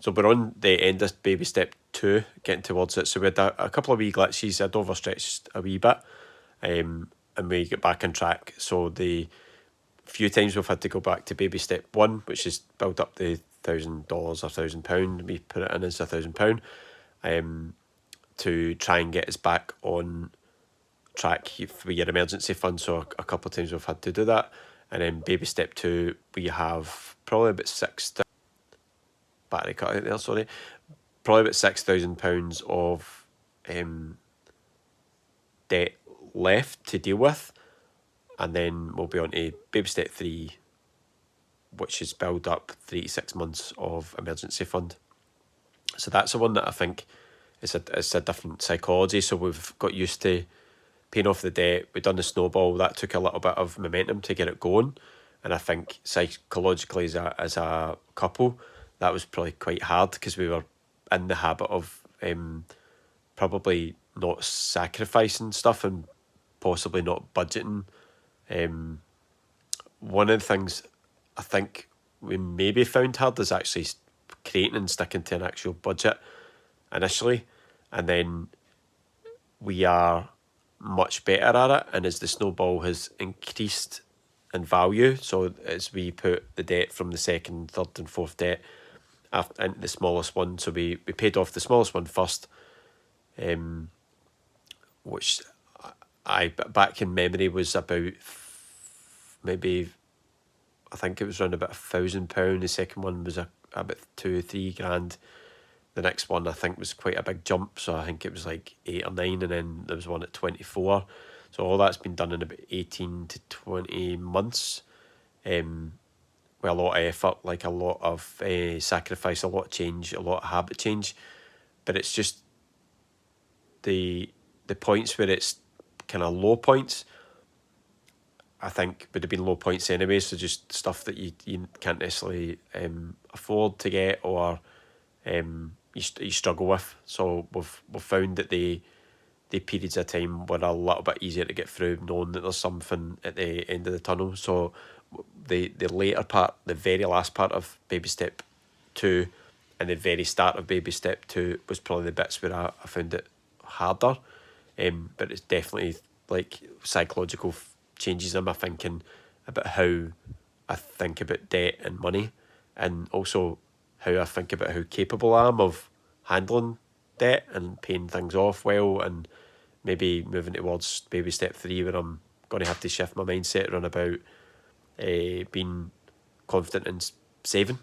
So we're on the end of baby step 2, getting towards it. So we had a couple of wee glitches. I'd overstretched a wee bit, and we get back on track. So the few times we've had to go back to baby step 1, which is build up the $1,000 or £1,000. We put it in as £1,000, to try and get us back on track for your emergency fund. So a couple of times we've had to do that. And then baby step 2, we have probably about battery cut out there, sorry. Probably about £6,000 of debt left to deal with. And then we'll be on to baby step 3, which is build up 3 to 6 months of emergency fund. So that's the one that I think is a different psychology. So we've got used to paying off the debt. We've done the snowball. That took a little bit of momentum to get it going. And I think psychologically as a couple, that was probably quite hard because we were in the habit of probably not sacrificing stuff and possibly not budgeting. One of the things I think we maybe found hard is actually creating and sticking to an actual budget initially, and then we are much better at it. And as the snowball has increased in value, so as we put the debt from the second, third and fourth debt into the smallest one, so we paid off the smallest one first, which I back in memory was about maybe, I think it was around about £1,000. The second one was about 2-3 grand. The next one I think was quite a big jump, so I think it was like 8 or 9, and then there was one at 24. So all that's been done in about 18 to 20 months, with a lot of effort, like a lot of sacrifice, a lot of change, a lot of habit change. But it's just the points where it's kind of low points, I think would have been low points anyway. So just stuff that you can't necessarily afford to get, or you struggle with. So we've found that the periods of time were a little bit easier to get through, knowing that there's something at the end of the tunnel. So the later part, the very last part of baby step 2 and the very start of baby step 2 was probably the bits where I found it harder. But it's definitely like psychological changes in my thinking about how I think about debt and money, and also how I think about how capable I am of handling debt and paying things off well, and maybe moving towards baby step 3 where I'm going to have to shift my mindset around about being confident in saving.